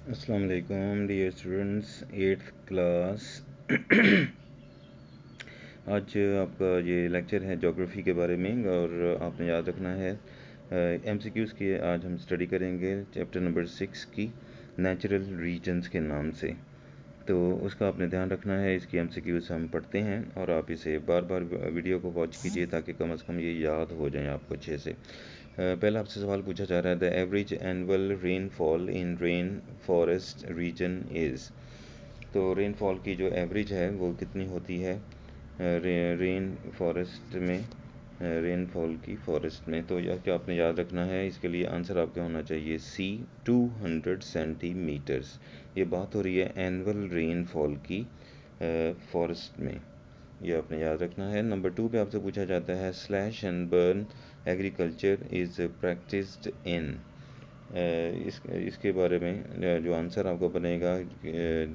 अस्सलाम वालेकुम dear students, eighth class. आज आपका ये लेक्चर है ज्योग्राफी के बारे में और आपने याद रखना है एमसीक्यूज़ की। आज हम स्टडी करेंगे चैप्टर नंबर 6 की नेचुरल रीजन्स के नाम से। तो उसका आपने ध्यान रखना है। इसकी एमसीक्यूज़ हम पढ़ते हैं और आप इसे बार बार वीडियो को वॉच कीजिए ताकि कम से कम ये याद हो जाए आपको अच्छे से। पहला आपसे सवाल पूछा जा रहा है, the average annual rainfall in rain forest reason is. तो रेनफॉल की जो एवरेज है वो कितनी होती है रेन फॉरेस्ट में, रेनफॉल की फॉरेस्ट में। तो यह क्या आपने याद रखना है, इसके लिए आंसर आपका होना चाहिए सी, 200 सेंटीमीटर्स। ये बात हो रही है एनुअल रेनफॉल की फॉरेस्ट में, ये आपने याद रखना है। नंबर 2 पे आपसे पूछा जाता है, slash and burn agriculture is practised इन। इसके बारे में जो आंसर आपको बनेगा,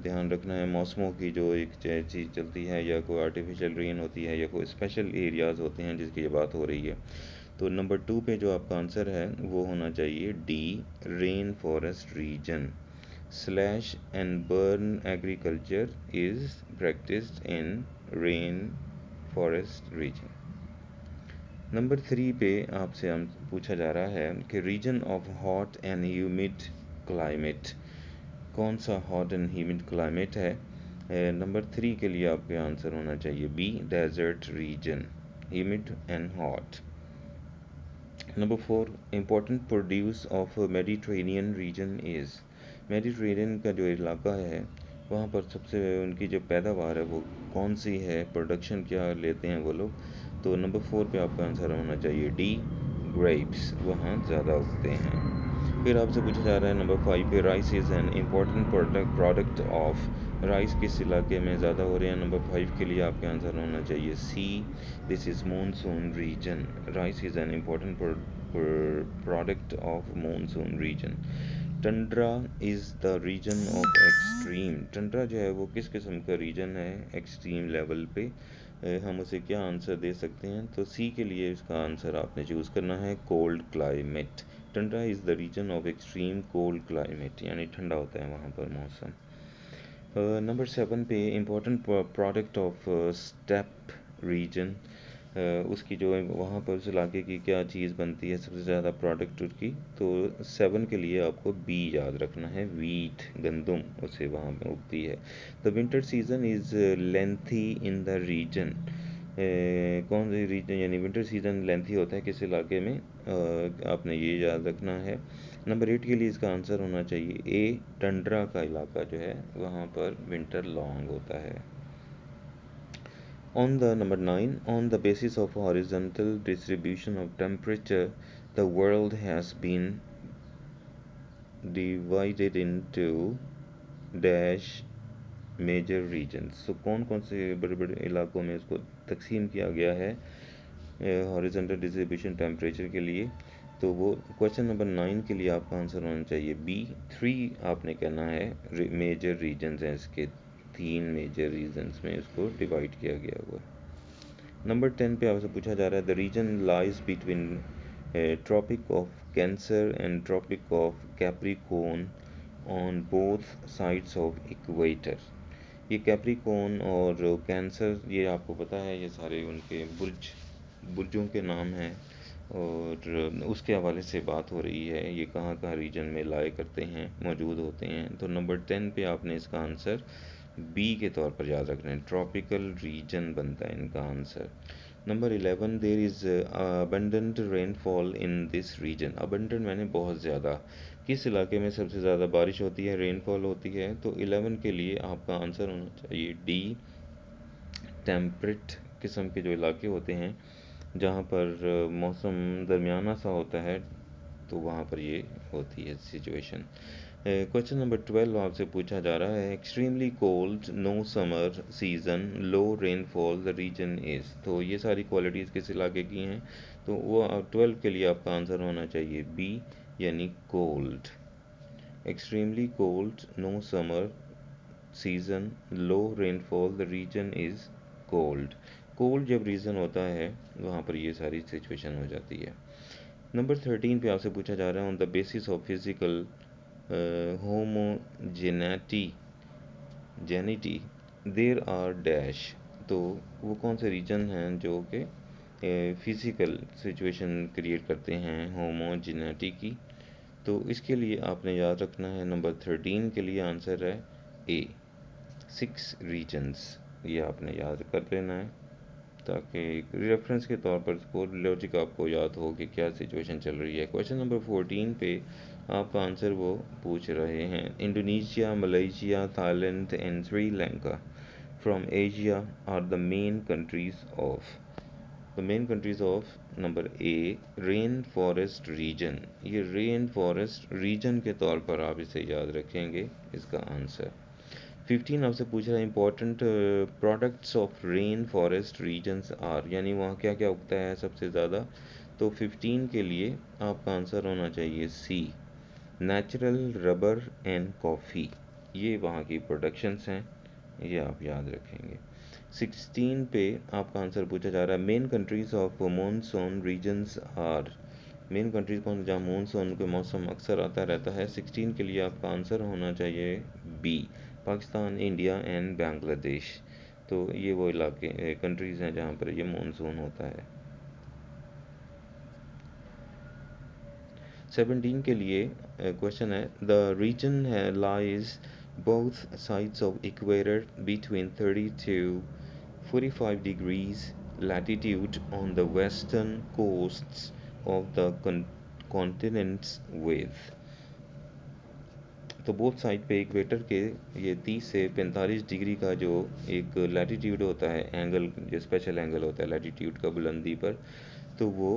ध्यान रखना है मौसमों की जो एक चीज़ चलती है, या कोई आर्टिफिशियल रेन होती है या कोई स्पेशल एरियाज़ होते हैं जिसकी ये बात हो रही है। तो नंबर 2 पे जो आपका आंसर है वो होना चाहिए D, rain forest region. Slash and burn agriculture is practised in rain forest region. Number 3 पे आपसे हम पूछा जा रहा है कि region of hot and humid climate, कौन सा हॉट एंड ह्यूमिड क्लाइमेट है। नंबर 3 के लिए आपके आंसर होना चाहिए B, desert region, humid and hot. Number 4, important produce of Mediterranean region is. Mediterranean का जो इलाका है वहाँ पर सबसे उनकी जो पैदावार है वो कौन सी है, प्रोडक्शन क्या लेते हैं वो लोग। तो नंबर 4 पे आपका आंसर होना चाहिए डी, ग्रेप्स, वहाँ ज़्यादा उगते हैं। फिर आपसे पूछा जा रहा है नंबर 5 पे, rice is an important product of. Rice किस इलाके में ज़्यादा हो रहे हैं। नंबर 5 के लिए आपके आंसर होना चाहिए c, this is monsoon region. Rice is an important product of monsoon region. Tundra is the region of extreme. Tundra जो है वो किस किस्म का रीजन है एक्सट्रीम लेवल पे, हम उसे क्या आंसर दे सकते हैं। तो सी के लिए इसका आंसर आपने चूज़ करना है cold climate. Tundra is the region of extreme cold climate, यानी ठंडा होता है वहाँ पर मौसम। नंबर 7 पे, important product of steppe region, उसकी जो वहाँ पर उस इलाके की क्या चीज़ बनती है सबसे ज़्यादा प्रोडक्ट उसकी। तो 7 के लिए आपको बी याद रखना है, वीट, गंदम उसे वहाँ पर उगती है। The winter season is lengthy in the region. कौन से रीजन, यानी विंटर सीजन लेंथी होता है किस इलाके में, आपने ये याद रखना है। नंबर 8 के लिए इसका आंसर होना चाहिए ए, टंड्रा का इलाका जो है वहाँ पर विंटर लॉन्ग होता है। On the number 9, on the basis of horizontal distribution of temperature, the world has been divided into dash major regions. तो कौन कौन से बड़े बड़े इलाकों में इसको तकसीम किया गया है हॉरिजॉन्टल डिस्ट्रीब्यूशन टेम्परेचर के लिए। तो वो क्वेश्चन नंबर 9 के लिए आपका आंसर होना चाहिए बी, 3 आपने कहना है मेजर रीजन्स हैं इसके, 3 मेजर रीजन्स में इसको डिवाइड किया गया हुआ है। नंबर 10 पे आपसे पूछा जा रहा है, the region lies between tropic of Cancer and tropic of Capricorn on both sides of equator. ये कैप्रिकॉर्न और कैंसर, ये आपको पता है ये सारे उनके बुर्जों के नाम हैं और उसके हवाले से बात हो रही है, ये कहाँ कहाँ रीजन में लाए करते हैं, मौजूद होते हैं। तो नंबर 10 पे आपने इसका आंसर बी के तौर पर याद रखना है, ट्रॉपिकल रीजन बनता है इनका answer. Number 11, there is abundant rainfall in this region. Abundant मैंने बहुत ज़्यादा, किस इलाके में सबसे ज़्यादा बारिश होती है, रेनफॉल होती है। तो 11 के लिए आपका आंसर होना चाहिए डी, टेम्परेट किस्म के जो इलाके होते हैं जहाँ पर मौसम दरमियाना सा होता है, तो वहाँ पर ये होती है सिचुएशन। क्वेश्चन नंबर 12 आपसे पूछा जा रहा है, extremely cold, no summer season, low rainfall, the region is. तो ये सारी क्वालिटीज़ किस इलाके की हैं। तो वो 12 के लिए आपका आंसर होना चाहिए बी, यानी cold. Extremely cold, no summer season, low rainfall, the region is cold. Cold जब रीज़न होता है वहाँ पर ये सारी सिचुएशन हो जाती है। नंबर 13 पे आपसे पूछा जा रहा है, on the basis of physical homogeneity there are dash, तो वो कौन से रीजन हैं जो कि फिज़िकल सिचुएशन क्रिएट करते हैं होमोजेनिटी की। तो इसके लिए आपने याद रखना है नंबर 13 के लिए आंसर है ए, 6 रीजन्स। ये आपने याद कर लेना है ताकि रेफरेंस के तौर पर उसको लॉजिक आपको याद हो कि क्या सिचुएशन चल रही है। क्वेश्चन नंबर 14 पे आपका आंसर वो पूछ रहे हैं, Indonesia, Malaysia, Thailand and Sri Lanka from Asia are the main countries of number A rain forest region. ये रेन फॉरेस्ट रीजन के तौर पर आप इसे याद रखेंगे इसका आंसर। 15 आपसे पूछ रहा है important products of rain forest regions are, यानी वहाँ क्या क्या उगता है सबसे ज़्यादा। तो 15 के लिए आपका आंसर होना चाहिए सी, नेचुरल रबर एंड कॉफ़ी। ये वहाँ की प्रोडक्शंस हैं, ये आप याद रखेंगे। 16 पे आपका आंसर पूछा जा रहा है main countries of monsoon regions are. Main countries कौन जहाँ मानसून के मौसम अक्सर आता रहता है। 16 के लिए आपका आंसर होना चाहिए B, Pakistan, India and Bangladesh. तो ये वो इलाके कंट्रीज़ हैं जहाँ पर ये मानसून होता है। 17 के लिए क्वेश्चन है, द रीजन है lies both sides of equator between 30 to 45 degrees latitude on the western coasts of the continents with। तो बोथ साइड पे इक्वेटर के ये 30 से 45 डिग्री का जो एक लैटिट्यूड होता है, एंगल जो स्पेशल एंगल होता है लैटिट्यूड का बुलंदी पर, तो वो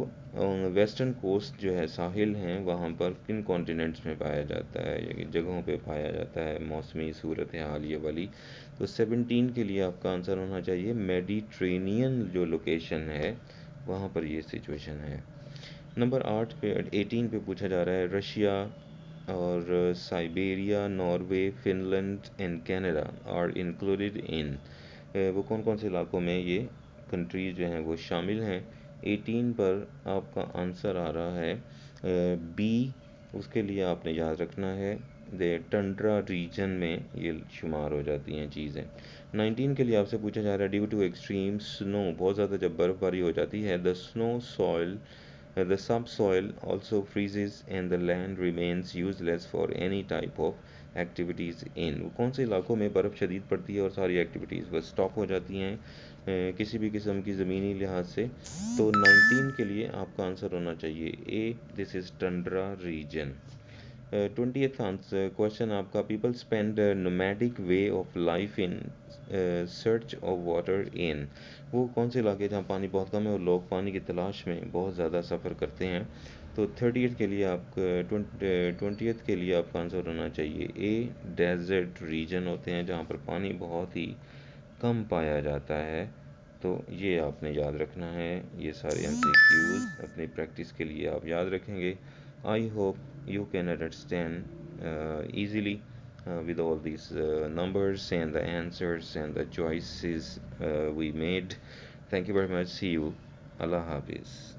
वेस्टर्न कोस्ट जो है साहिल हैं वहाँ पर किन कॉन्टिनेंट्स में पाया जाता है, ये जगहों पे पाया जाता है मौसमी सूरत हाल ये वाली। तो 17 के लिए आपका आंसर होना चाहिए मेडिट्रेनियन जो लोकेशन है वहाँ पर ये सिचुएशन है। नंबर 8 पे 18 पे पूछा जा रहा है, रशिया और Siberia, Norway, Finland and Canada are included in. वो कौन कौन से इलाकों में ये कंट्रीज जो हैं वो शामिल हैं। 18 पर आपका आंसर आ रहा है बी, उसके लिए आपने याद रखना है द टंड्रा रीजन में ये शुमार हो जाती हैं चीज़ें। 19 के लिए आपसे पूछा जा रहा है, ड्यू टू एक्सट्रीम स्नो, बहुत ज़्यादा जब बर्फ़बारी हो जाती है, the snow soil the subsoil also freezes and the land remains useless for any type of activities in। वो कौन से इलाकों में बर्फ़ शदीद पड़ती है और सारी एक्टिविटीज़ बस स्टॉप हो जाती हैं किसी भी किस्म की ज़मीनी लिहाज से। तो 19 के लिए आपका आंसर होना चाहिए a, this is tundra region. 20th answer question आपका, people spend nomadic way of life in search of water in. वो कौन से इलाके जहाँ पानी बहुत कम है और लोग पानी की तलाश में बहुत ज़्यादा सफ़र करते हैं। तो 30th के लिए आप 20th के लिए आपका आंसर होना चाहिए ए, डेजर्ट रीजन होते हैं जहाँ पर पानी बहुत ही कम पाया जाता है। तो ये आपने याद रखना है, ये सारे एमसीक्यूज अपनी प्रैक्टिस के लिए आप याद रखेंगे। I hope you can understand easily with all these numbers and the answers and the choices we made. Thank you very much. See you. Allah Hafiz.